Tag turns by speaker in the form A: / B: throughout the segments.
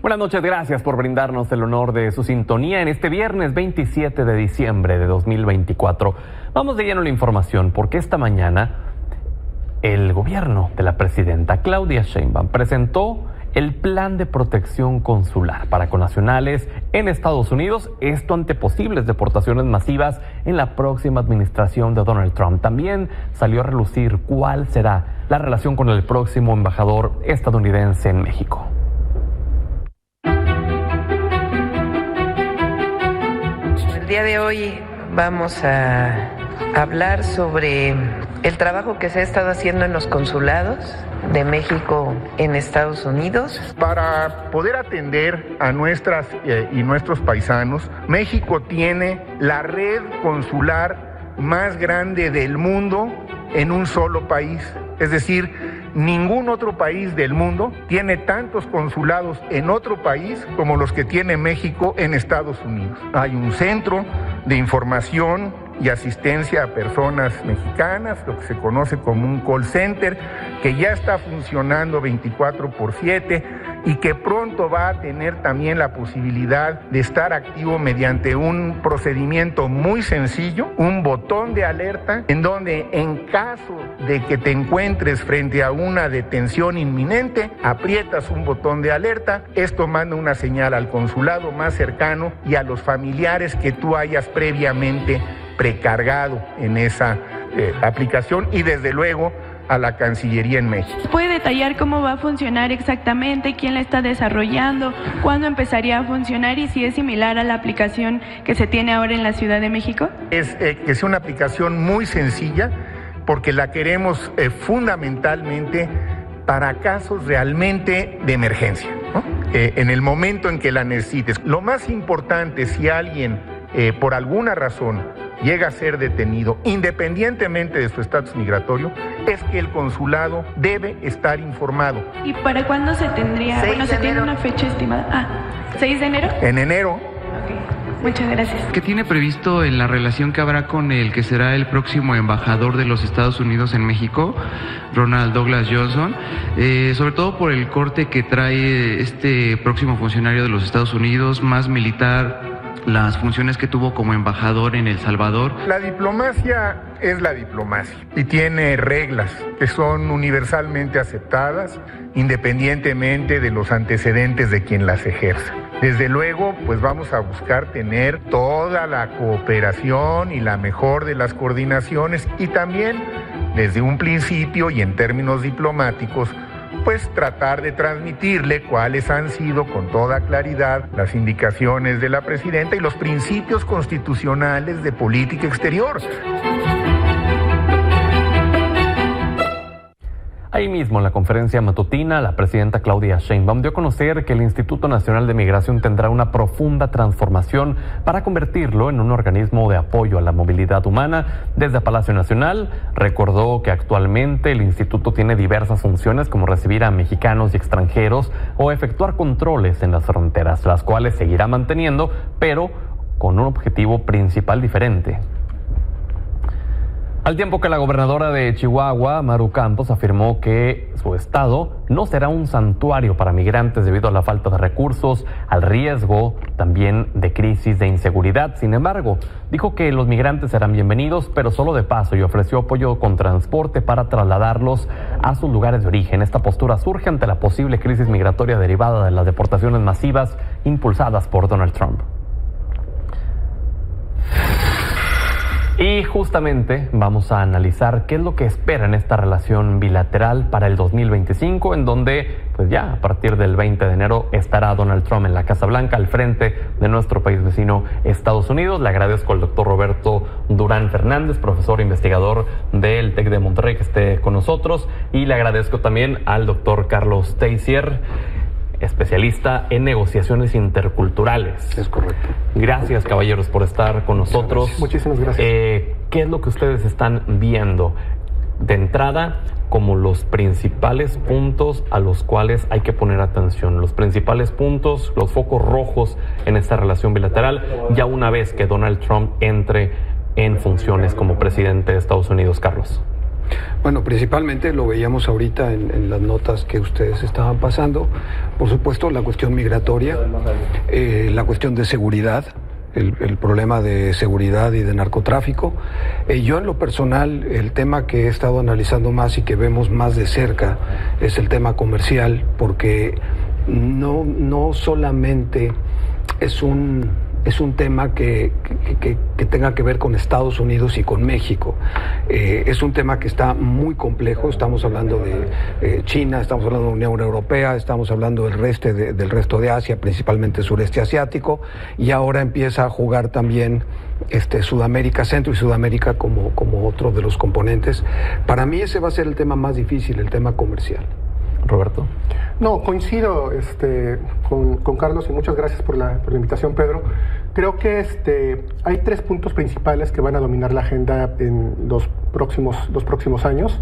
A: Buenas noches, gracias por brindarnos el honor de su sintonía en este viernes 27 de diciembre de 2024. Vamos de lleno a la información porque esta mañana el gobierno de la presidenta Claudia Sheinbaum presentó el plan de protección consular para connacionales en Estados Unidos, esto ante posibles deportaciones masivas en la próxima administración de Donald Trump. También salió a relucir cuál será la relación con el próximo embajador estadounidense en México.
B: El día de hoy vamos a hablar sobre el trabajo que se ha estado haciendo en los consulados de México en Estados Unidos.
C: Para poder atender a nuestras y nuestros paisanos, México tiene la red consular más grande del mundo en un solo país. Es decir, ningún otro país del mundo tiene tantos consulados en otro país como los que tiene México en Estados Unidos. Hay un centro de información y asistencia a personas mexicanas, lo que se conoce como un call center, que ya está funcionando 24/7 y que pronto va a tener también la posibilidad de estar activo mediante un procedimiento muy sencillo, un botón de alerta, en donde en caso de que te encuentres frente a una detención inminente, aprietas un botón de alerta, esto manda una señal al consulado más cercano y a los familiares que tú hayas previamente precargado en esa aplicación y desde luego a la Cancillería en México.
D: ¿Puede detallar cómo va a funcionar exactamente, quién la está desarrollando, cuándo empezaría a funcionar y si es similar a la aplicación que se tiene ahora en la Ciudad de México?
C: Es que sea una aplicación muy sencilla porque la queremos fundamentalmente para casos realmente de emergencia, ¿no? En el momento en que la necesites. Lo más importante, si alguien por alguna razón llega a ser detenido, independientemente de su estatus migratorio, es que el consulado debe estar informado.
D: ¿Y para cuándo se tendría? Bueno, se tiene una fecha estimada. ¿6 de enero?
C: En enero.
D: Ok, muchas gracias.
E: ¿Qué tiene previsto en la relación que habrá con el que será el próximo embajador de los Estados Unidos en México, Ronald Douglas Johnson? Sobre todo por el corte que trae este próximo funcionario de los Estados Unidos, más militar, las funciones que tuvo como embajador en El Salvador.
C: La diplomacia es la diplomacia y tiene reglas que son universalmente aceptadas independientemente de los antecedentes de quien las ejerza. Desde luego, pues vamos a buscar tener toda la cooperación y la mejor de las coordinaciones y también desde un principio y en términos diplomáticos pues tratar de transmitirle cuáles han sido con toda claridad las indicaciones de la presidenta y los principios constitucionales de política exterior.
A: Ahí mismo, en la conferencia matutina, la presidenta Claudia Sheinbaum dio a conocer que el Instituto Nacional de Migración tendrá una profunda transformación para convertirlo en un organismo de apoyo a la movilidad humana. Desde Palacio Nacional, recordó que actualmente el instituto tiene diversas funciones como recibir a mexicanos y extranjeros o efectuar controles en las fronteras, las cuales seguirá manteniendo, pero con un objetivo principal diferente. Al tiempo que la gobernadora de Chihuahua, Maru Campos, afirmó que su estado no será un santuario para migrantes debido a la falta de recursos, al riesgo también de crisis de inseguridad. Sin embargo, dijo que los migrantes serán bienvenidos, pero solo de paso, y ofreció apoyo con transporte para trasladarlos a sus lugares de origen. Esta postura surge ante la posible crisis migratoria derivada de las deportaciones masivas impulsadas por Donald Trump. Y justamente vamos a analizar qué es lo que espera en esta relación bilateral para el 2025, en donde pues ya a partir del 20 de enero estará Donald Trump en la Casa Blanca al frente de nuestro país vecino Estados Unidos. Le agradezco al doctor Roberto Durán Fernández, profesor investigador del TEC de Monterrey, que esté con nosotros, y le agradezco también al doctor Carlos Teissier, especialista en negociaciones interculturales.
F: Es correcto.
A: Gracias, caballeros, por estar con nosotros.
F: Muchísimas gracias.
A: ¿Qué es lo que ustedes están viendo de entrada como los principales puntos a los cuales hay que poner atención? Los principales puntos, los focos rojos en esta relación bilateral, ya una vez que Donald Trump entre en funciones como presidente de Estados Unidos, Carlos.
F: Bueno, principalmente lo veíamos ahorita en las notas que ustedes estaban pasando. Por supuesto, la cuestión migratoria, la cuestión de seguridad, el problema de seguridad y de narcotráfico. Yo en lo personal, el tema que he estado analizando más y que vemos más de cerca es el tema comercial, porque no solamente es un tema que tenga que ver con Estados Unidos y con México. Es un tema que está muy complejo. Estamos hablando de China, estamos hablando de la Unión Europea, estamos hablando del resto de Asia, principalmente sureste asiático, y ahora empieza a jugar también Sudamérica, Centro y Sudamérica como otro de los componentes. Para mí ese va a ser el tema más difícil, el tema comercial.
A: Roberto.
G: No, coincido con Carlos, y muchas gracias por la invitación, Pedro. Creo que hay 3 puntos principales que van a dominar la agenda en los próximos años.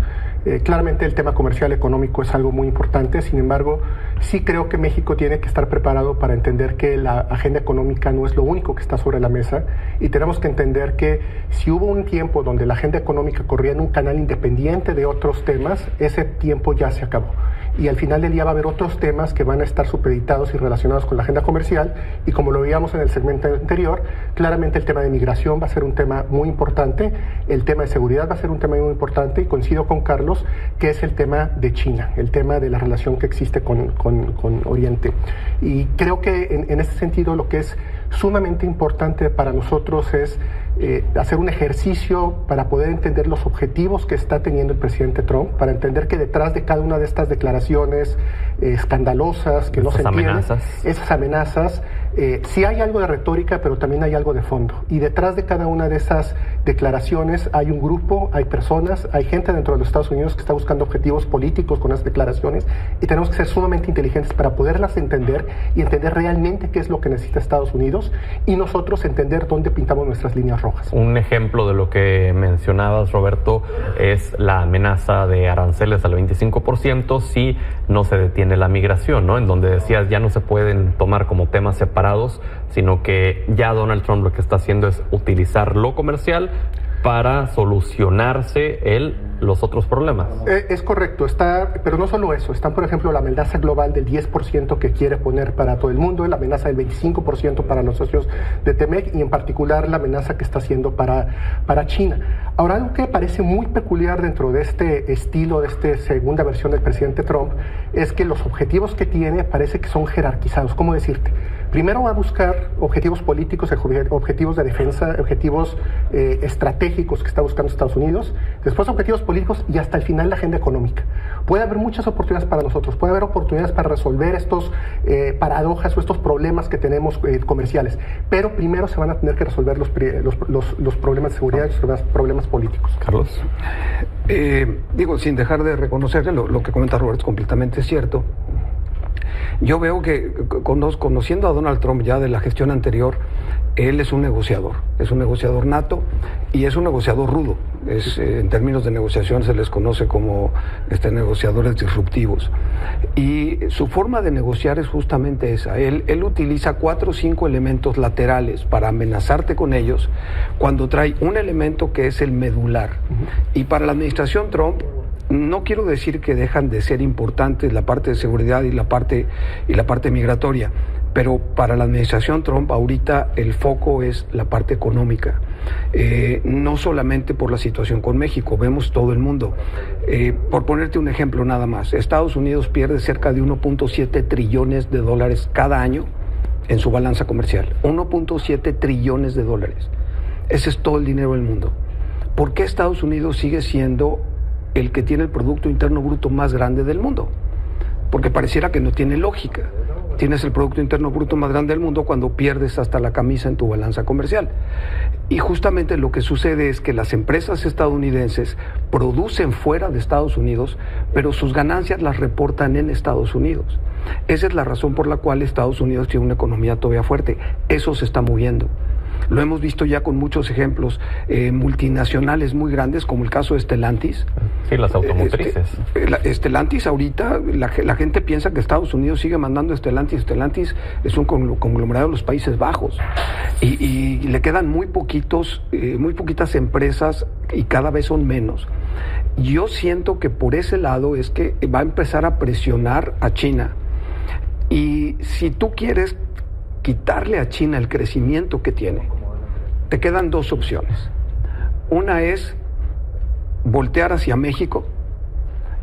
G: Claramente el tema comercial económico es algo muy importante. Sin embargo, sí creo que México tiene que estar preparado para entender que la agenda económica no es lo único que está sobre la mesa, y tenemos que entender que si hubo un tiempo donde la agenda económica corría en un canal independiente de otros temas, ese tiempo ya se acabó. Y al final del día va a haber otros temas que van a estar supeditados y relacionados con la agenda comercial, y como lo veíamos en el segmento anterior, claramente el tema de migración va a ser un tema muy importante, el tema de seguridad va a ser un tema muy importante, y coincido con Carlos que es el tema de China, el tema de la relación que existe con Oriente. Y creo que en ese sentido lo que es sumamente importante para nosotros es hacer un ejercicio para poder entender los objetivos que está teniendo el presidente Trump, para entender que detrás de cada una de estas declaraciones escandalosas, que no se entienden, esas amenazas, sí hay algo de retórica, pero también hay algo de fondo. Y detrás de cada una de esas declaraciones hay un grupo, hay personas, hay gente dentro de los Estados Unidos que está buscando objetivos políticos con las declaraciones, y tenemos que ser sumamente inteligentes para poderlas entender y entender realmente qué es lo que necesita Estados Unidos, y nosotros entender dónde pintamos nuestras líneas rojas.
A: Un ejemplo de lo que mencionabas, Roberto, es la amenaza de aranceles al 25% si no se detiene la migración, ¿no? En donde decías ya no se pueden tomar como temas separados, sino que ya Donald Trump lo que está haciendo es utilizar lo comercial para solucionarse los otros problemas.
G: Es correcto, pero no solo eso, están por ejemplo la amenaza global del 10% que quiere poner para todo el mundo, la amenaza del 25% para los socios de TEMEC, y en particular la amenaza que está haciendo para China. Ahora, algo que parece muy peculiar dentro de este estilo, de esta segunda versión del presidente Trump, es que los objetivos que tiene parece que son jerarquizados. ¿Cómo decirte? Primero va a buscar objetivos políticos, objetivos de defensa, objetivos estratégicos que está buscando Estados Unidos, después objetivos políticos, y hasta el final la agenda económica. Puede haber muchas oportunidades para nosotros, puede haber oportunidades para resolver estos paradojas o estos problemas que tenemos comerciales, pero primero se van a tener que resolver los problemas de seguridad y los problemas políticos.
A: Carlos.
F: Sin dejar de reconocerle lo que comenta Roberto es completamente cierto. Yo veo que conociendo a Donald Trump ya de la gestión anterior, él es un negociador nato, y es un negociador rudo. En términos de negociación se les conoce como negociadores disruptivos. Y su forma de negociar es justamente esa. Él utiliza 4 o 5 elementos laterales para amenazarte con ellos, cuando trae un elemento que es el medular. Y para la administración Trump, no quiero decir que dejan de ser importantes la parte de seguridad y la parte migratoria, pero para la administración Trump ahorita el foco es la parte económica, no solamente por la situación con México, vemos todo el mundo. Por ponerte un ejemplo nada más, Estados Unidos pierde cerca de 1.7 trillones de dólares cada año en su balanza comercial, 1.7 trillones de dólares. Ese es todo el dinero del mundo. ¿Por qué Estados Unidos sigue siendo el que tiene el Producto Interno Bruto más grande del mundo? Porque pareciera que no tiene lógica. Tienes el Producto Interno Bruto más grande del mundo cuando pierdes hasta la camisa en tu balanza comercial. Y justamente lo que sucede es que las empresas estadounidenses producen fuera de Estados Unidos, pero sus ganancias las reportan en Estados Unidos. Esa es la razón por la cual Estados Unidos tiene una economía todavía fuerte. Eso se está moviendo. Lo hemos visto ya con muchos ejemplos multinacionales muy grandes, como el caso de Stellantis.
A: Sí, las automotrices.
F: Stellantis ahorita, la gente piensa que Estados Unidos sigue mandando Stellantis. Stellantis es un conglomerado de los Países Bajos. Y le quedan muy poquitas empresas, y cada vez son menos, Yo siento que por ese lado es que va a empezar a presionar a China. Y si tú quieres quitarle a China el crecimiento que tiene, te quedan dos opciones. Una es voltear hacia México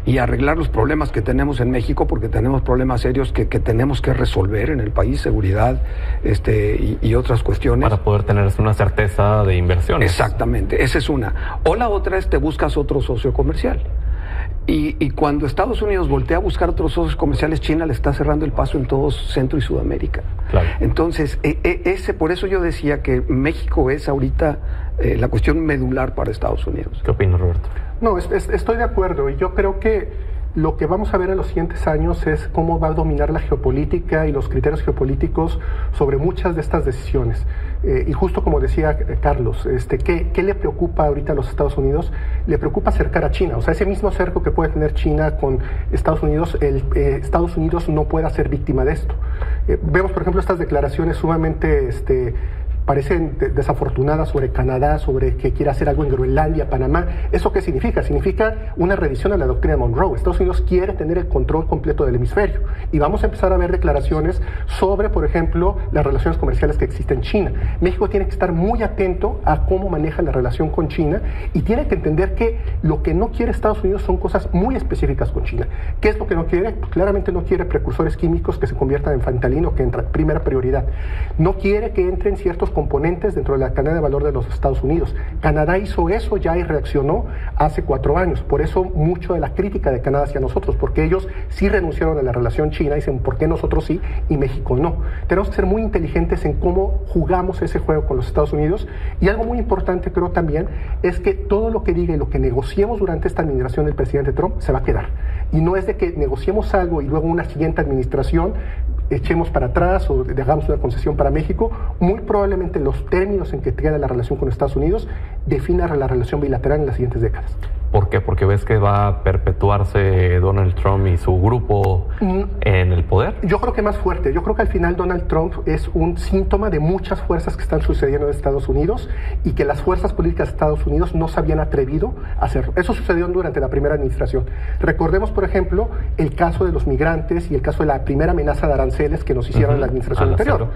F: y arreglar los problemas que tenemos en México, porque tenemos problemas serios que tenemos que resolver en el país, seguridad y otras cuestiones.
A: Para poder tener una certeza de inversiones.
F: Exactamente, esa es una. O la otra es te buscas otro socio comercial. Y cuando Estados Unidos voltea a buscar otros socios comerciales, China le está cerrando el paso en todo Centro y Sudamérica.
A: Claro.
F: Entonces, por eso yo decía que México es ahorita la cuestión medular para Estados Unidos.
A: ¿Qué opinas, Roberto?
G: No, estoy de acuerdo, y yo creo que lo que vamos a ver en los siguientes años es cómo va a dominar la geopolítica y los criterios geopolíticos sobre muchas de estas decisiones. Y justo como decía Carlos, ¿qué le preocupa ahorita a los Estados Unidos? Le preocupa acercar a China. O sea, ese mismo cerco que puede tener China con Estados Unidos, Estados Unidos no puede ser víctima de esto. Vemos, por ejemplo, estas declaraciones sumamente parecen desafortunadas sobre Canadá, sobre que quiere hacer algo en Groenlandia, Panamá. ¿Eso qué significa? Significa una revisión a la doctrina de Monroe. Estados Unidos quiere tener el control completo del hemisferio. Y vamos a empezar a ver declaraciones sobre, por ejemplo, las relaciones comerciales que existen en China. México tiene que estar muy atento a cómo maneja la relación con China y tiene que entender que lo que no quiere Estados Unidos son cosas muy específicas con China. ¿Qué es lo que no quiere? Pues claramente no quiere precursores químicos que se conviertan en fentanilo, que entra primera prioridad. No quiere que entren ciertos componentes dentro de la cadena de valor de los Estados Unidos. Canadá hizo eso ya y reaccionó hace 4 años. Por eso mucho de la crítica de Canadá hacia nosotros, porque ellos sí renunciaron a la relación China y dicen, ¿por qué nosotros sí y México no? Tenemos que ser muy inteligentes en cómo jugamos ese juego con los Estados Unidos. Y algo muy importante, creo también, es que todo lo que diga y lo que negociemos durante esta administración del presidente Trump se va a quedar. Y no es de que negociemos algo y luego una siguiente administración echemos para atrás o hagamos una concesión para México. Muy probablemente los términos en que queda la relación con Estados Unidos definan la relación bilateral en las siguientes décadas.
A: ¿Por qué? ¿Porque ves que va a perpetuarse Donald Trump y su grupo en el poder?
G: Yo creo que más fuerte. Yo creo que al final Donald Trump es un síntoma de muchas fuerzas que están sucediendo en Estados Unidos y que las fuerzas políticas de Estados Unidos no se habían atrevido a hacerlo. Eso sucedió durante la primera administración. Recordemos, por ejemplo, el caso de los migrantes y el caso de la primera amenaza de aranceles que nos hicieron en la administración anterior.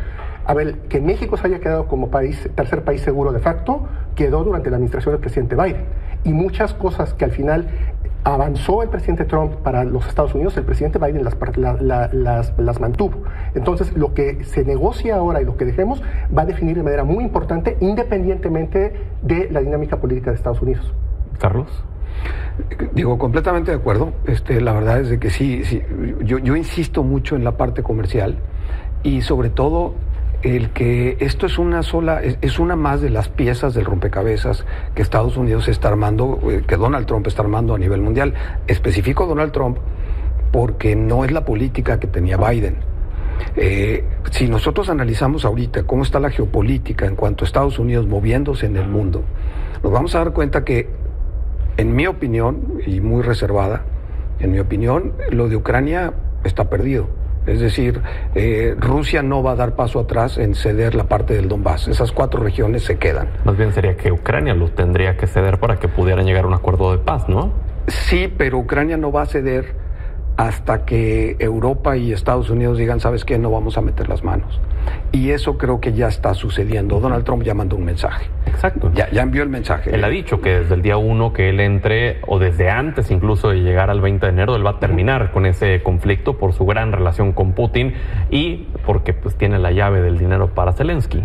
G: A ver, que México se haya quedado como tercer país seguro de facto, quedó durante la administración del presidente Biden. Y muchas cosas que al final avanzó el presidente Trump para los Estados Unidos, el presidente Biden las mantuvo. Entonces, lo que se negocia ahora y lo que dejemos va a definir de manera muy importante, independientemente de la dinámica política de Estados Unidos.
A: Carlos.
F: Digo, completamente de acuerdo. La verdad es de que sí, yo insisto mucho en la parte comercial y sobre todo el que esto es una más de las piezas del rompecabezas que Estados Unidos está armando, que Donald Trump está armando a nivel mundial. Especifico Donald Trump porque no es la política que tenía Biden. Si nosotros analizamos ahorita cómo está la geopolítica en cuanto a Estados Unidos moviéndose en el mundo, nos vamos a dar cuenta que, en mi opinión, y muy reservada, en mi opinión, lo de Ucrania está perdido. Es decir, Rusia no va a dar paso atrás en ceder la parte del Donbass. Esas 4 regiones se quedan.
A: Más bien sería que Ucrania lo tendría que ceder para que pudieran llegar a un acuerdo de paz, ¿no?
F: Sí, pero Ucrania no va a ceder hasta que Europa y Estados Unidos digan, ¿sabes qué? No vamos a meter las manos. Y eso creo que ya está sucediendo. Donald Trump ya mandó un mensaje.
A: Exacto.
F: Ya envió el mensaje.
A: Él ha dicho que desde el día 1 que él entre, o desde antes incluso de llegar al 20 de enero, él va a terminar con ese conflicto por su gran relación con Putin y porque pues tiene la llave del dinero para Zelensky.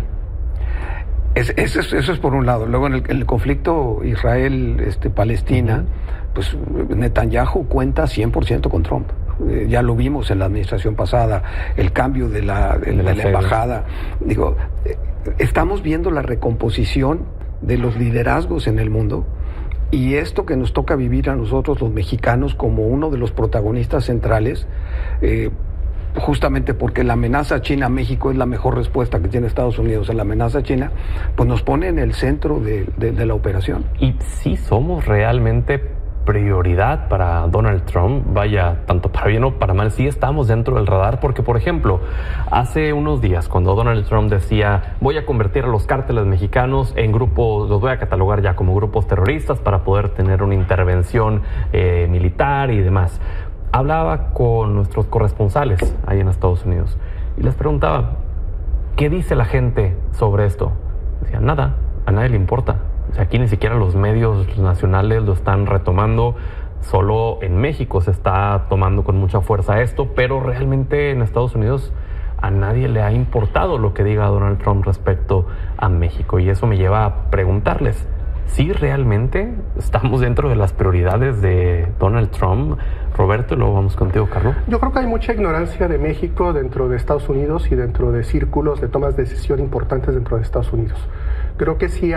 F: Eso es por un lado. Luego en el conflicto Israel-Palestina, pues Netanyahu cuenta 100% con Trump. Ya lo vimos en la administración pasada, el cambio de la embajada. Digo, estamos viendo la recomposición de los liderazgos en el mundo y esto que nos toca vivir a nosotros los mexicanos como uno de los protagonistas centrales, justamente porque la amenaza China a México es la mejor respuesta que tiene Estados Unidos a la amenaza China, pues nos pone en el centro de la operación.
A: Y sí somos realmente prioridad para Donald Trump, vaya, tanto para bien o para mal, sí estamos dentro del radar, porque por ejemplo, hace unos días cuando Donald Trump decía voy a convertir a los cárteles mexicanos en grupos, los voy a catalogar ya como grupos terroristas para poder tener una intervención militar y demás, hablaba con nuestros corresponsales ahí en Estados Unidos y les preguntaba, ¿qué dice la gente sobre esto? Decían, nada, a nadie le importa. O sea, aquí ni siquiera los medios nacionales lo están retomando, solo en México se está tomando con mucha fuerza esto, pero realmente en Estados Unidos a nadie le ha importado lo que diga Donald Trump respecto a México. Y eso me lleva a preguntarles, ¿sí realmente estamos dentro de las prioridades de Donald Trump? Roberto, luego vamos contigo, Carlos.
G: Yo creo que hay mucha ignorancia de México dentro de Estados Unidos y dentro de círculos de tomas de decisión importantes dentro de Estados Unidos. Creo que sí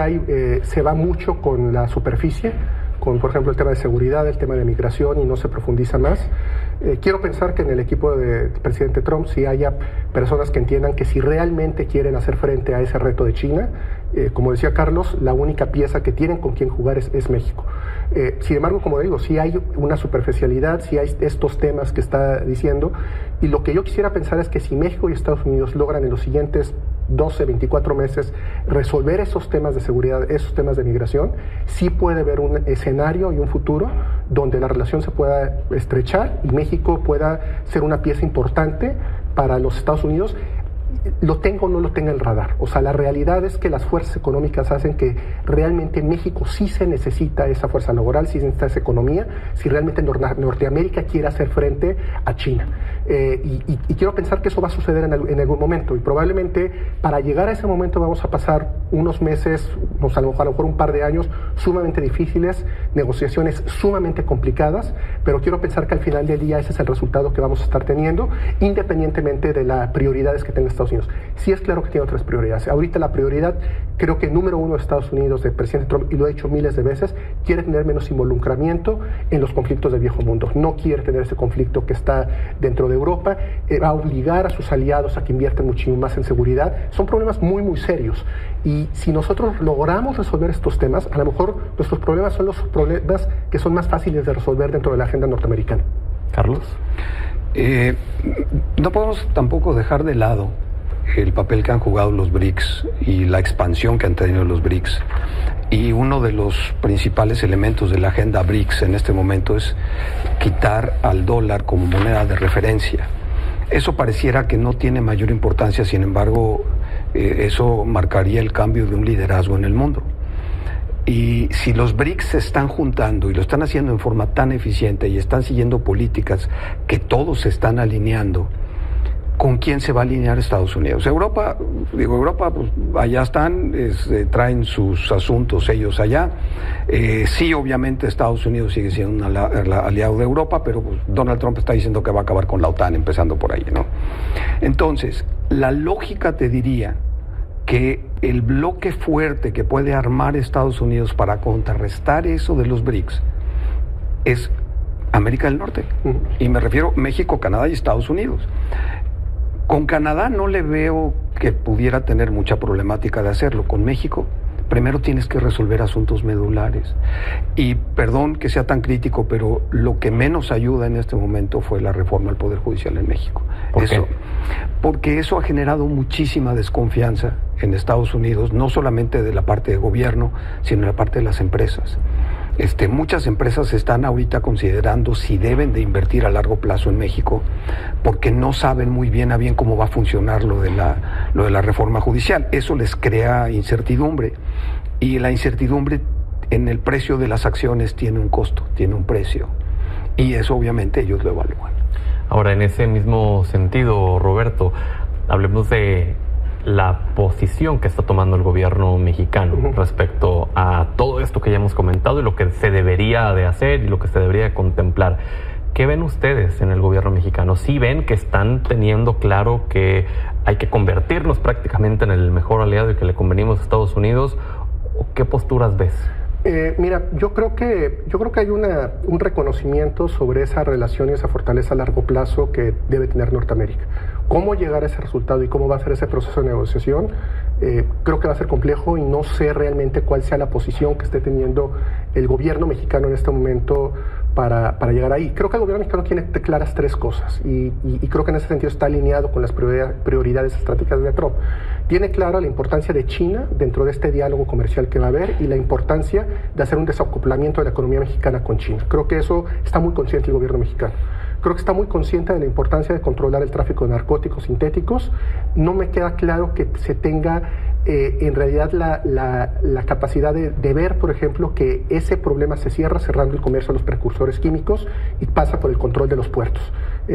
G: se va mucho con la superficie, con por ejemplo el tema de seguridad, el tema de migración, y no se profundiza más. Quiero pensar que en el equipo del presidente Trump sí haya personas que entiendan que si realmente quieren hacer frente a ese reto de China, como decía Carlos, la única pieza que tienen con quien jugar es México. Sin embargo, como digo, sí hay una superficialidad, sí hay estos temas que está diciendo, y lo que yo quisiera pensar es que si México y Estados Unidos logran en los siguientes 12, 24 meses resolver esos temas de seguridad, esos temas de migración, sí puede haber un escenario y un futuro donde la relación se pueda estrechar y México pueda ser una pieza importante para los Estados Unidos, lo tenga o no lo tenga el radar. O sea, la realidad es que las fuerzas económicas hacen que realmente México sí se necesita esa fuerza laboral, sí se necesita esa economía, si realmente Norteamérica quiere hacer frente a China. Y quiero pensar que eso va a suceder en algún momento, y probablemente para llegar a ese momento vamos a pasar unos meses, a lo mejor un par de años sumamente difíciles, negociaciones sumamente complicadas, pero quiero pensar que al final del día ese es el resultado que vamos a estar teniendo, independientemente de las prioridades que tenga Estados Unidos. Sí es claro que tiene otras prioridades. Ahorita la prioridad, creo que número uno de Estados Unidos, del presidente Trump, y lo he dicho miles de veces, quiere tener menos involucramiento en los conflictos del viejo mundo. No quiere tener ese conflicto que está dentro de Europa, va a obligar a sus aliados a que inviertan muchísimo más en seguridad. Son problemas muy, muy serios. Y si nosotros logramos resolver estos temas, a lo mejor nuestros problemas son los problemas que son más fáciles de resolver dentro de la agenda norteamericana.
A: Carlos.
F: No podemos tampoco dejar de lado el papel que han jugado los BRICS y la expansión que han tenido los BRICS. Y uno de los principales elementos de la agenda BRICS en este momento es quitar al dólar como moneda de referencia. Eso pareciera que no tiene mayor importancia, sin embargo, eso marcaría el cambio de un liderazgo en el mundo. Y si los BRICS se están juntando y lo están haciendo en forma tan eficiente y están siguiendo políticas que todos se están alineando, ¿con quién se va a alinear Estados Unidos? Europa, pues allá están, traen sus asuntos ellos allá. Sí, obviamente Estados Unidos sigue siendo un aliado de Europa, pero pues, Donald Trump está diciendo que va a acabar con la OTAN, empezando por ahí, ¿no? Entonces, la lógica te diría que el bloque fuerte que puede armar Estados Unidos para contrarrestar eso de los BRICS es América del Norte. Y me refiero a México, Canadá y Estados Unidos. Con Canadá no le veo que pudiera tener mucha problemática de hacerlo. Con México, primero tienes que resolver asuntos medulares. Y perdón que sea tan crítico, pero lo que menos ayuda en este momento fue la reforma al Poder Judicial en México.
A: ¿Por qué?
F: Porque eso ha generado muchísima desconfianza en Estados Unidos, no solamente de la parte de gobierno, sino de la parte de las empresas. Muchas empresas están ahorita considerando si deben de invertir a largo plazo en México porque no saben muy bien a bien cómo va a funcionar lo de la reforma judicial. Eso les crea incertidumbre, y la incertidumbre en el precio de las acciones tiene un costo, tiene un precio, y eso obviamente ellos lo evalúan.
A: Ahora, en ese mismo sentido, Roberto, hablemos de la posición que está tomando el gobierno mexicano respecto a todo esto que ya hemos comentado y lo que se debería de hacer y lo que se debería de contemplar. ¿Qué ven ustedes en el gobierno mexicano? ¿Sí ven que están teniendo claro que hay que convertirnos prácticamente en el mejor aliado y que le convenimos a Estados Unidos? ¿O qué posturas ves?
G: Mira, yo creo que hay un reconocimiento sobre esa relación y esa fortaleza a largo plazo que debe tener Norteamérica. Cómo llegar a ese resultado y cómo va a ser ese proceso de negociación, creo que va a ser complejo y no sé realmente cuál sea la posición que esté teniendo el gobierno mexicano en este momento para llegar ahí. Creo que el gobierno mexicano tiene claras tres cosas y creo que en ese sentido está alineado con las prioridades estratégicas de Trump. Tiene clara la importancia de China dentro de este diálogo comercial que va a haber y la importancia de hacer un desacoplamiento de la economía mexicana con China. Creo que eso está muy consciente el gobierno mexicano. Creo que está muy consciente de la importancia de controlar el tráfico de narcóticos sintéticos. No me queda claro que se tenga en realidad la capacidad de ver, por ejemplo, que ese problema se cierra cerrando el comercio a los precursores químicos y pasa por el control de los puertos.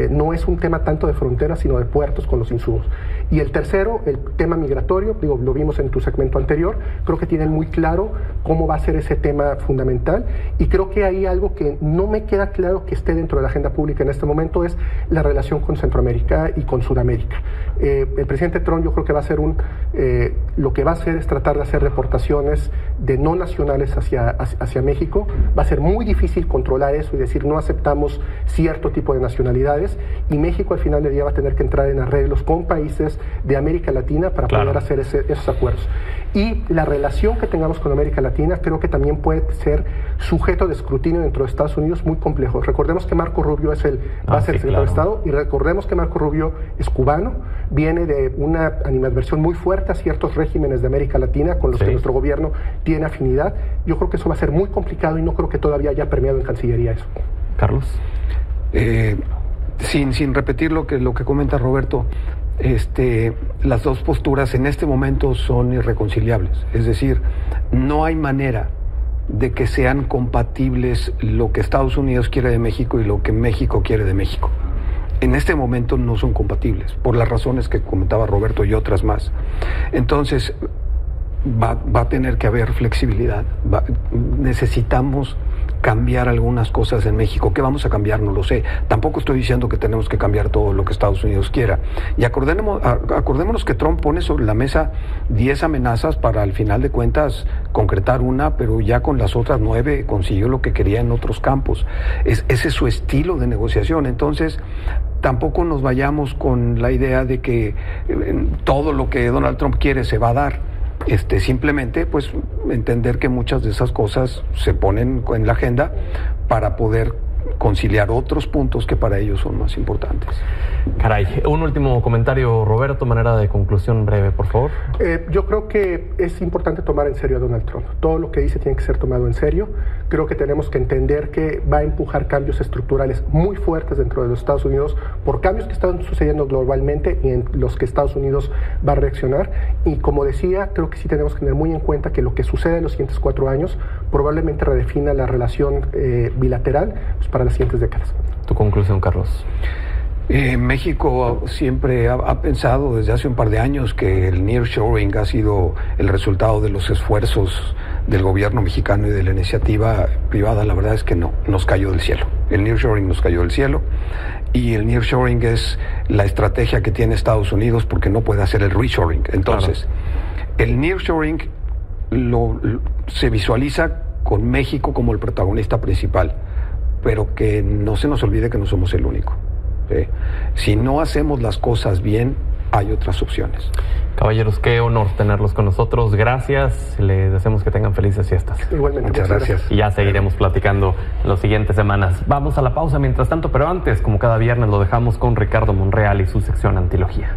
G: No es un tema tanto de fronteras, sino de puertos con los insumos. Y el tercero, el tema migratorio, lo vimos en tu segmento anterior, creo que tienen muy claro cómo va a ser ese tema fundamental y creo que hay algo que no me queda claro que esté dentro de la agenda pública en este momento, es la relación con Centroamérica y con Sudamérica. El presidente Trump yo creo que va a hacer lo que va a hacer es tratar de hacer deportaciones de no nacionales hacia México. Va a ser muy difícil controlar eso y decir no aceptamos cierto tipo de nacionalidades, y México al final del día va a tener que entrar en arreglos con países de América Latina para poder hacer esos acuerdos. Y la relación que tengamos con América Latina creo que también puede ser sujeto de escrutinio dentro de Estados Unidos muy complejo. Recordemos que Marco Rubio va a ser el secretario de Estado, y recordemos que Marco Rubio es cubano, viene de una animadversión muy fuerte a ciertos regímenes de América Latina con los que nuestro gobierno tiene afinidad. Yo creo que eso va a ser muy complicado y no creo que todavía haya permeado en Cancillería eso.
A: Carlos.
F: Sin repetir lo que comenta Roberto, las dos posturas en este momento son irreconciliables. Es decir, no hay manera de que sean compatibles lo que Estados Unidos quiere de México y lo que México quiere de México. En este momento no son compatibles, por las razones que comentaba Roberto y otras más. Entonces, va a tener que haber flexibilidad. Necesitamos cambiar algunas cosas en México. ¿Qué vamos a cambiar? No lo sé. Tampoco estoy diciendo que tenemos que cambiar todo lo que Estados Unidos quiera. Y acordémonos que Trump pone sobre la mesa 10 amenazas para al final de cuentas concretar una, pero ya con las otras 9 consiguió lo que quería en otros campos. Ese es su estilo de negociación. Entonces, tampoco nos vayamos con la idea de que todo lo que Donald Trump quiere se va a dar. Simplemente pues entender que muchas de esas cosas se ponen en la agenda para poder conciliar otros puntos que para ellos son más importantes.
A: Caray, un último comentario, Roberto, manera de conclusión breve, por favor.
G: Yo creo que es importante tomar en serio a Donald Trump. Todo lo que dice tiene que ser tomado en serio. Creo que tenemos que entender que va a empujar cambios estructurales muy fuertes dentro de los Estados Unidos por cambios que están sucediendo globalmente y en los que Estados Unidos va a reaccionar. Y como decía, creo que sí tenemos que tener muy en cuenta que lo que sucede en los siguientes 4 años probablemente redefina la relación bilateral para las siguientes décadas.
A: Tu conclusión, Carlos.
F: México siempre ha pensado desde hace un par de años que el nearshoring ha sido el resultado de los esfuerzos del gobierno mexicano y de la iniciativa privada. La verdad es que no, nos cayó del cielo. El nearshoring nos cayó del cielo, y el nearshoring es la estrategia que tiene Estados Unidos porque no puede hacer el reshoring. Entonces, el nearshoring se visualiza con México como el protagonista principal, pero que no se nos olvide que no somos el único. Si no hacemos las cosas bien, hay otras opciones.
A: Caballeros, qué honor tenerlos con nosotros. Gracias. Les deseamos que tengan felices fiestas.
G: Igualmente.
F: Muchas gracias.
A: Y ya seguiremos platicando en las siguientes semanas. Vamos a la pausa mientras tanto, pero antes, como cada viernes, lo dejamos con Ricardo Monreal y su sección Antilogía.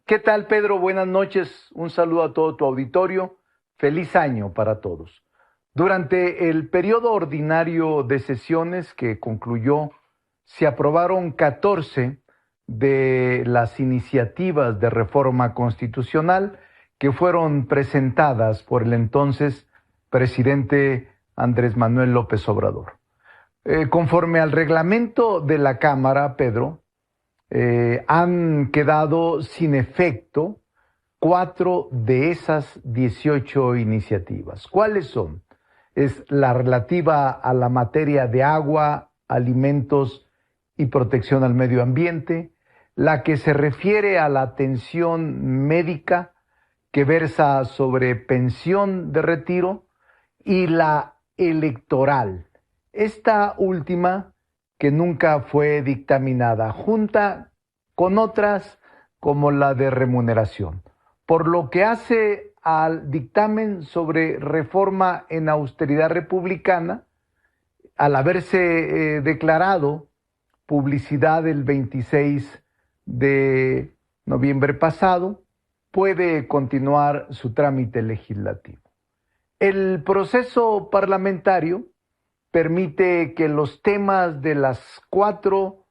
H: ¿Qué tal, Pedro? Buenas noches. Un saludo a todo tu auditorio. Feliz año para todos. Durante el periodo ordinario de sesiones que concluyó, se aprobaron 14 de las iniciativas de reforma constitucional que fueron presentadas por el entonces presidente Andrés Manuel López Obrador. Conforme al reglamento de la Cámara, Pedro, han quedado sin efecto 4 de esas 18 iniciativas. ¿Cuáles son? Es la relativa a la materia de agua, alimentos y protección al medio ambiente, la que se refiere a la atención médica, que versa sobre pensión de retiro, y la electoral, esta última que nunca fue dictaminada, junta con otras como la de remuneración. Por lo que hace al dictamen sobre reforma en austeridad republicana, al haberse declarado publicidad el 26 de noviembre pasado, puede continuar su trámite legislativo. El proceso parlamentario permite que los temas de las 4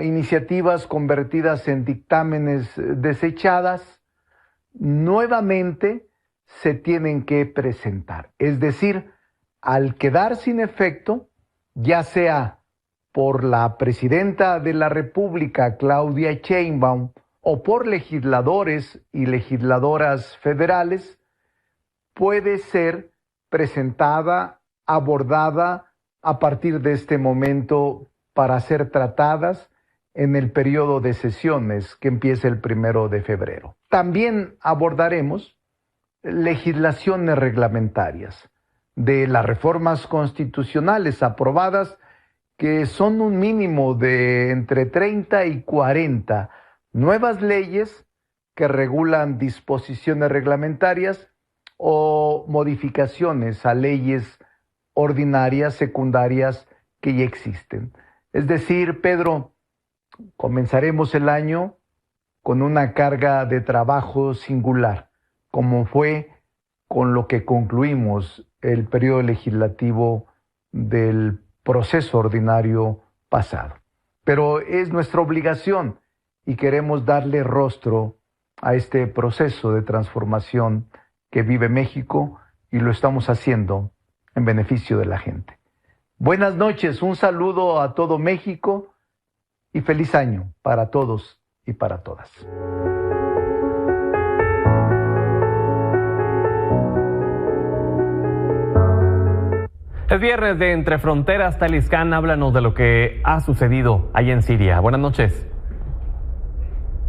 H: iniciativas convertidas en dictámenes desechadas nuevamente se tienen que presentar. Es decir, al quedar sin efecto, ya sea por la presidenta de la República, Claudia Sheinbaum, o por legisladores y legisladoras federales, puede ser presentada, abordada a partir de este momento para ser tratadas en el periodo de sesiones que empieza el 1 de febrero. También abordaremos legislaciones reglamentarias de las reformas constitucionales aprobadas, que son un mínimo de entre 30 y 40 nuevas leyes que regulan disposiciones reglamentarias o modificaciones a leyes ordinarias, secundarias que ya existen. Es decir, Pedro, comenzaremos el año con una carga de trabajo singular, como fue con lo que concluimos el periodo legislativo del proceso ordinario pasado. Pero es nuestra obligación y queremos darle rostro a este proceso de transformación que vive México, y lo estamos haciendo en beneficio de la gente. Buenas noches, un saludo a todo México y feliz año para todos y para todas.
A: Es viernes de Entre Fronteras. Talis Khan, háblanos de lo que ha sucedido allá en Siria. Buenas noches.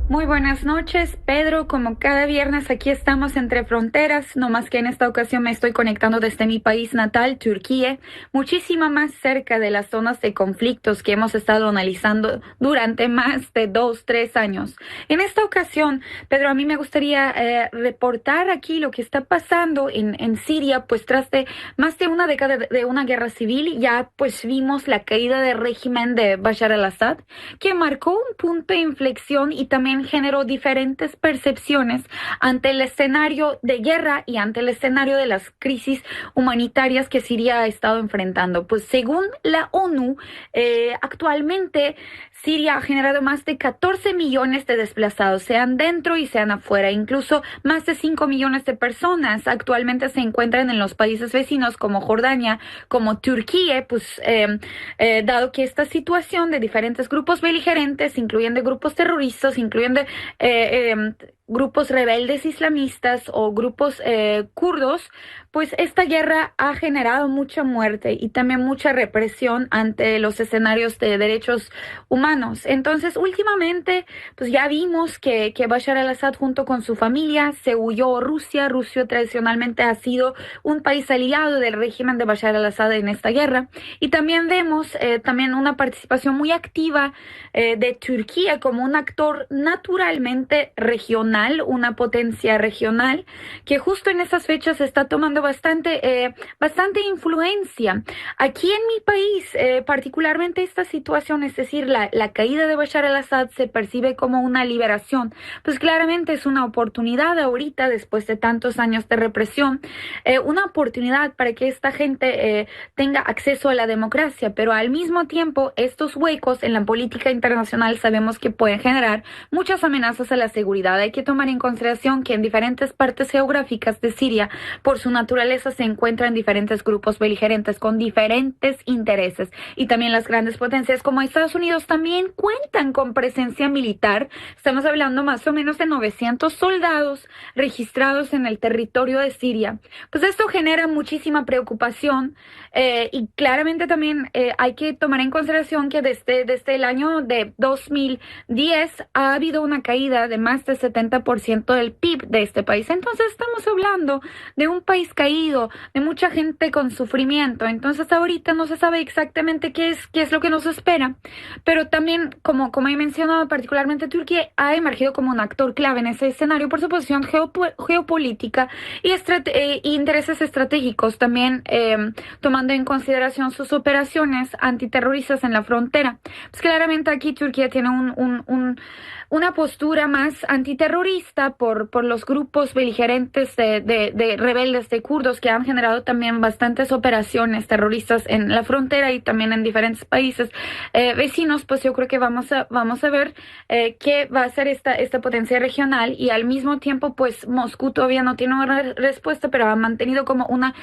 I: Muy buenas noches, Pedro. Como cada viernes aquí estamos entre fronteras, no más que en esta ocasión me estoy conectando desde mi país natal, Turquía, muchísimo más cerca de las zonas de conflictos que hemos estado analizando durante más de 2-3 años. En esta ocasión, Pedro, a mí me gustaría reportar aquí lo que está pasando en Siria, pues tras de más de una década de una guerra civil, ya pues vimos la caída del régimen de Bashar al-Assad, que marcó un punto de inflexión y también generó diferentes percepciones ante el escenario de guerra y ante el escenario de las crisis humanitarias que Siria ha estado enfrentando. Pues según la ONU, actualmente Siria ha generado más de 14 millones de desplazados, sean dentro y sean afuera. Incluso más de 5 millones de personas actualmente se encuentran en los países vecinos como Jordania, como Turquía, pues dado que esta situación de diferentes grupos beligerantes, incluyendo grupos terroristas, incluyendo grupos rebeldes islamistas o grupos kurdos, pues esta guerra ha generado mucha muerte y también mucha represión ante los escenarios de derechos humanos. Entonces, últimamente, pues ya vimos que Bashar al-Assad junto con su familia se huyó a Rusia. Rusia tradicionalmente ha sido un país aliado del régimen de Bashar al-Assad en esta guerra. Y también vemos también una participación muy activa de Turquía como un actor naturalmente regional, una potencia regional, que justo en esas fechas está tomando bastante influencia. Aquí en mi país, particularmente esta situación, es decir, la caída de Bashar al-Assad se percibe como una liberación. Pues claramente es una oportunidad ahorita, después de tantos años de represión, una oportunidad para que esta gente tenga acceso a la democracia, pero al mismo tiempo estos huecos en la política internacional sabemos que pueden generar muchas amenazas a la seguridad. Hay que tomar en consideración que en diferentes partes geográficas de Siria, por su naturaleza, se encuentran diferentes grupos beligerantes con diferentes intereses, y también las grandes potencias como Estados Unidos también cuentan con presencia militar. Estamos hablando más o menos de 900 soldados registrados en el territorio de Siria. Pues esto genera muchísima preocupación y claramente también hay que tomar en consideración que desde el año de 2010 ha habido una caída de más de 70% 30% del PIB de este país. Entonces estamos hablando de un país caído, de mucha gente con sufrimiento. Entonces ahorita no se sabe exactamente qué es lo que nos espera, pero también, como he mencionado, particularmente Turquía ha emergido como un actor clave en ese escenario por su posición geopolítica y intereses estratégicos, también tomando en consideración sus operaciones antiterroristas en la frontera. Pues claramente aquí Turquía tiene una postura más antiterrorista por los grupos beligerantes de rebeldes, de kurdos, que han generado también bastantes operaciones terroristas en la frontera y también en diferentes países vecinos. Pues yo creo que vamos a ver qué va a ser esta potencia regional, y al mismo tiempo pues Moscú todavía no tiene una respuesta, pero ha mantenido como una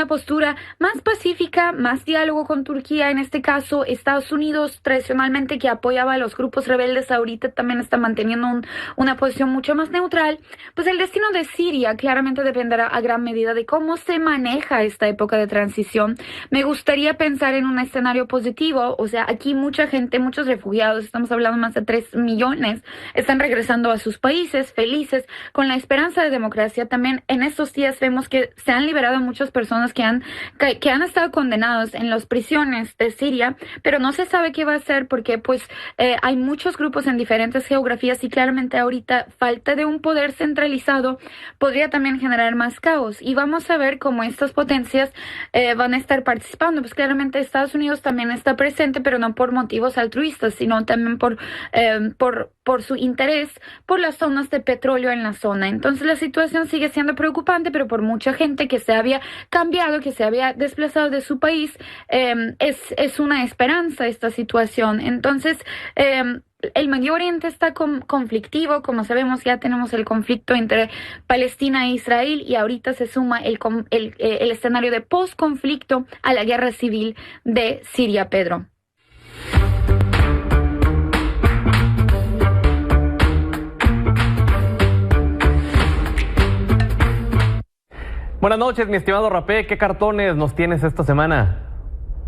I: postura más pacífica, más diálogo con Turquía. En este caso, Estados Unidos, tradicionalmente, que apoyaba a los grupos rebeldes, ahorita también está manteniendo una posición mucho más neutral. Pues el destino de Siria claramente dependerá a gran medida de cómo se maneja esta época de transición. Me gustaría pensar en un escenario positivo. O sea, aquí mucha gente, muchos refugiados, estamos hablando más de 3 millones, están regresando a sus países felices, con la esperanza de democracia. También en estos días vemos que se han liberado muchas personas que han estado condenados en las prisiones de Siria, pero no se sabe qué va a hacer porque pues hay muchos grupos en diferentes geografías, y claramente ahorita falta de un poder centralizado podría también generar más caos, y vamos a ver cómo estas potencias van a estar participando. Pues claramente Estados Unidos también está presente, pero no por motivos altruistas, sino también por su interés por las zonas de petróleo en la zona. Entonces la situación sigue siendo preocupante, pero por mucha gente que se había cambiado, que se había desplazado de su país, es una esperanza esta situación. Entonces el Medio Oriente está conflictivo. Como sabemos, ya tenemos el conflicto entre Palestina e Israel, y ahorita se suma el escenario de post-conflicto a la guerra civil de Siria, Pedro.
A: Buenas noches, mi estimado Rapé. ¿Qué cartones nos tienes esta semana?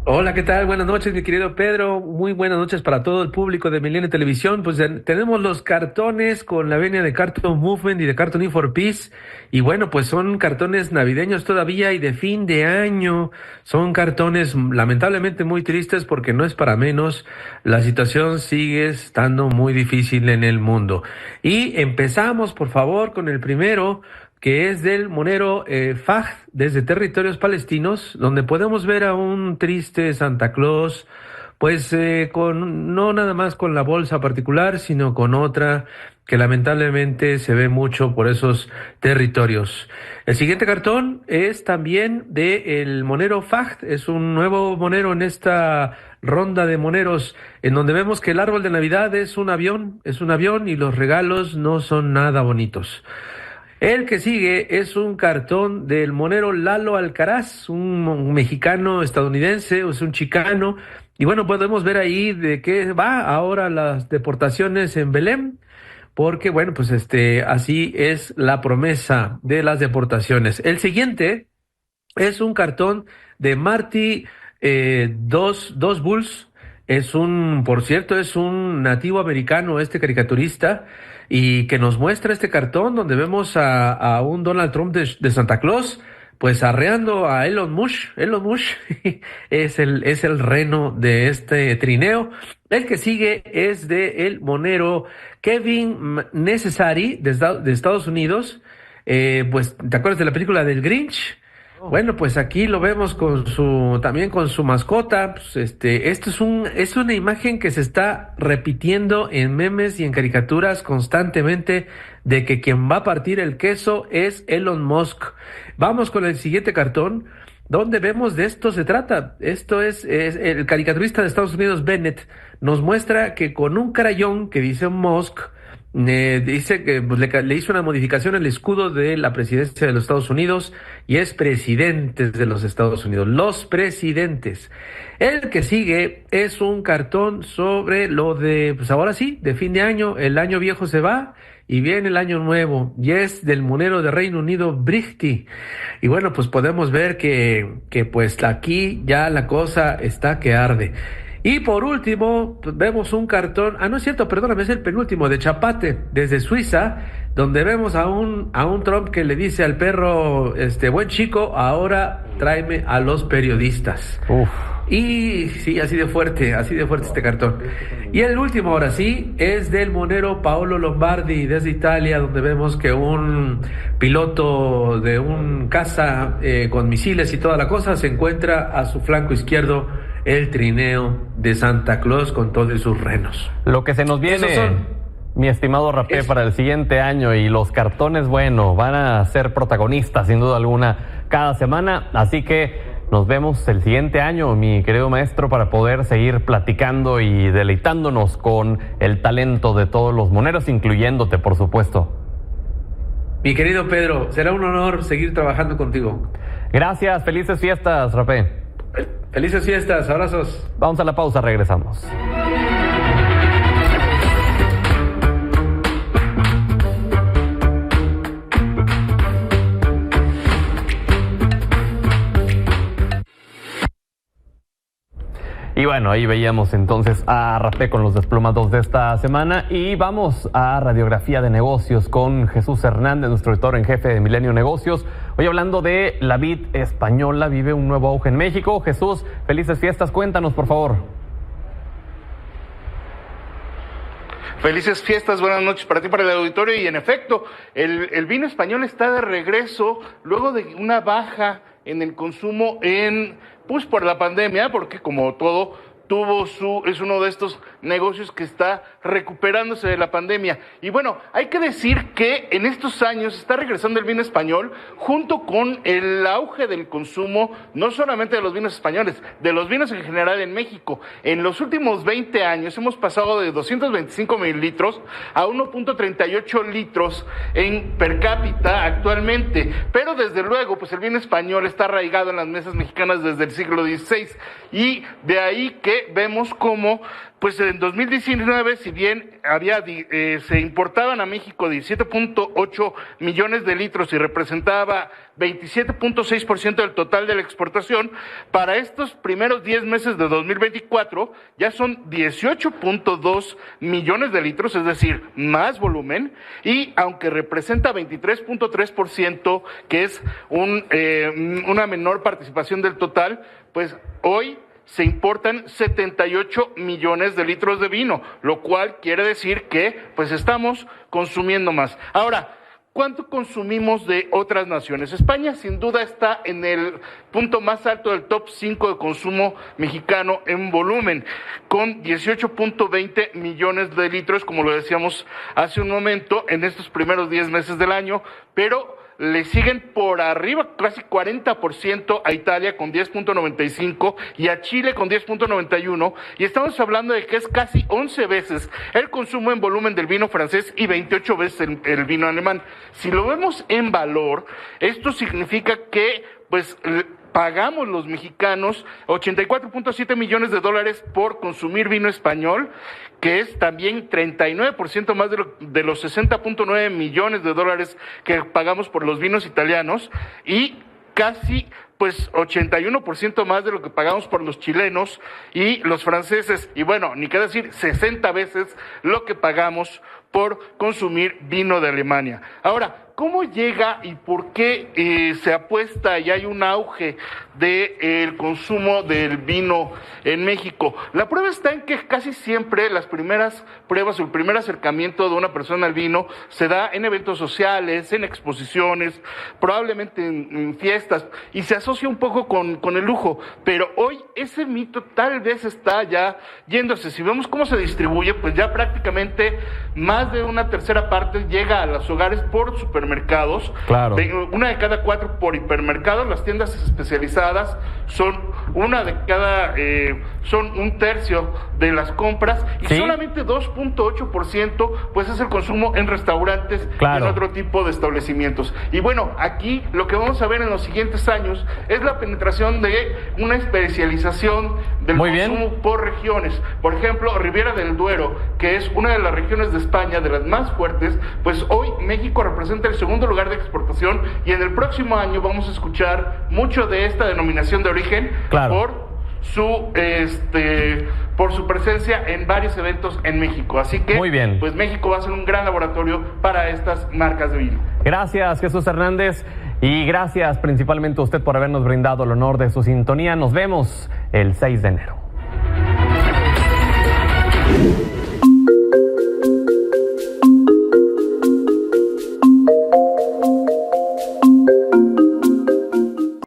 J: Hola, ¿qué tal? Buenas noches, mi querido Pedro. Muy buenas noches para todo el público de Milenio Televisión. Pues tenemos los cartones con la venia de Cartoon Movement y de Cartoon for Peace. Y bueno, pues son cartones navideños todavía y de fin de año. Son cartones lamentablemente muy tristes porque no es para menos. La situación sigue estando muy difícil en el mundo. Y empezamos, por favor, con el primero, que es del monero Fahd, desde territorios palestinos, donde podemos ver a un triste Santa Claus, pues no nada más con la bolsa particular, sino con otra que lamentablemente se ve mucho por esos territorios. El siguiente cartón es también de el monero Fahd, es un nuevo monero en esta ronda de moneros, en donde vemos que el árbol de Navidad es un avión y los regalos no son nada bonitos. El que sigue es un cartón del monero Lalo Alcaraz, un mexicano estadounidense, es un chicano, y bueno, podemos ver ahí de qué va ahora las deportaciones en Belém, porque bueno, pues así es la promesa de las deportaciones. El siguiente es un cartón de Marty Dos Bulls. Por cierto, es un nativo americano, caricaturista, y que nos muestra este cartón donde vemos a un Donald Trump de Santa Claus, pues arreando a Elon Musk. Elon Musk es el reno de este trineo. El que sigue es de el monero Kevin Necessary de Estados Unidos. Pues, ¿te acuerdas de la película del Grinch? Bueno, pues aquí lo vemos también con su mascota. Pues esto es una imagen que se está repitiendo en memes y en caricaturas constantemente, de que quien va a partir el queso es Elon Musk. Vamos con el siguiente cartón, donde vemos de esto se trata. Esto es el caricaturista de Estados Unidos, Bennett, nos muestra que con un crayón que dice Musk, dice que pues, le hizo una modificación al escudo de la presidencia de los Estados Unidos, y es presidentes de los Estados Unidos, los presidentes. El que sigue es un cartón sobre lo de, pues ahora sí, de fin de año. El año viejo se va y viene el año nuevo, y es del monero de Reino Unido, Brighty. Y bueno, pues podemos ver que pues aquí ya la cosa está que arde. Y por último, vemos un cartón, no es cierto, perdóname, es el penúltimo, de Chapate, desde Suiza, donde vemos a un Trump que le dice al perro, buen chico, ahora tráeme a los periodistas.
A: Uf.
J: Y sí, así de fuerte este cartón. Y el último, ahora sí, es del monero Paolo Lombardi, desde Italia, donde vemos que un piloto de un caza con misiles y toda la cosa se encuentra a su flanco izquierdo el trineo de Santa Claus con todos sus renos.
A: Lo que se nos viene, mi estimado Rapé, para el siguiente año, y los cartones, bueno, van a ser protagonistas sin duda alguna cada semana, así que nos vemos el siguiente año, mi querido maestro, para poder seguir platicando y deleitándonos con el talento de todos los moneros, incluyéndote, por supuesto.
J: Mi querido Pedro, será un honor seguir trabajando contigo.
A: Gracias, felices fiestas, Rapé.
J: Felices fiestas, abrazos.
A: Vamos a la pausa, regresamos. Y bueno, ahí veíamos entonces a Rapé con los desplomados de esta semana, y vamos a Radiografía de Negocios con Jesús Hernández, nuestro editor en jefe de Milenio Negocios. Hoy hablando de la vid española, vive un nuevo auge en México. Jesús, felices fiestas, cuéntanos por favor.
K: Felices fiestas, buenas noches para ti, para el auditorio. Y en efecto, el vino español está de regreso luego de una baja en el consumo pues por la pandemia, porque como todo es uno de estos negocios que está recuperándose de la pandemia. Y bueno, hay que decir que en estos años está regresando el vino español junto con el auge del consumo, no solamente de los vinos españoles, de los vinos en general en México. En los últimos 20 años hemos pasado de 225 mililitros a 1.38 litros en per cápita actualmente. Pero desde luego, pues el vino español está arraigado en las mesas mexicanas desde el siglo XVI, y de ahí que vemos cómo, pues en 2019, si bien se importaban a México 17.8 millones de litros y representaba 27.6% del total de la exportación, para estos primeros 10 meses de 2024 ya son 18.2 millones de litros, es decir, más volumen, y aunque representa 23.3%, que es una menor participación del total, pues hoy se importan 78 millones de litros de vino, lo cual quiere decir que pues estamos consumiendo más. Ahora, ¿cuánto consumimos de otras naciones? España sin duda está en el punto más alto del top 5 de consumo mexicano en volumen, con 18.20 millones de litros, como lo decíamos hace un momento, en estos primeros 10 meses del año, pero le siguen por arriba casi 40% a Italia con 10.95 y a Chile con 10.91, y estamos hablando de que es casi 11 veces el consumo en volumen del vino francés y 28 veces el vino alemán. Si lo vemos en valor, esto significa que pues pagamos los mexicanos 84.7 millones de dólares por consumir vino español, que es también 39% más de los 60.9 millones de dólares que pagamos por los vinos italianos, y casi pues 81% más de lo que pagamos por los chilenos y los franceses, y bueno, ni qué decir, 60 veces lo que pagamos por consumir vino de Alemania. Ahora, ¿cómo llega y por qué se apuesta y hay un auge del consumo del vino en México? La prueba está en que casi siempre las primeras pruebas o el primer acercamiento de una persona al vino se da en eventos sociales, en exposiciones, probablemente en fiestas, y se asocia un poco con el lujo, pero hoy ese mito tal vez está ya yéndose. Si vemos cómo se distribuye, pues ya prácticamente más de una tercera parte llega a los hogares por supermercados.
A: Claro.
K: Una de cada 4 por hipermercados. Las tiendas especializadas son son un tercio de las compras, y ¿sí? Solamente 2.8% pues es el consumo en restaurantes, claro, y en otro tipo de establecimientos. Y bueno, aquí lo que vamos a ver en los siguientes años es la penetración de una especialización del consumo por regiones. Por ejemplo, Ribera del Duero, que es una de las regiones de España de las más fuertes, pues hoy México representa el segundo lugar de exportación, y en el próximo año vamos a escuchar mucho de esta denominación de origen, claro, por por su presencia en varios eventos en México. Así que,
A: muy bien,
K: pues México va a ser un gran laboratorio para estas marcas de vino.
A: Gracias, Jesús Hernández, y gracias principalmente a usted por habernos brindado el honor de su sintonía. Nos vemos el 6 de enero.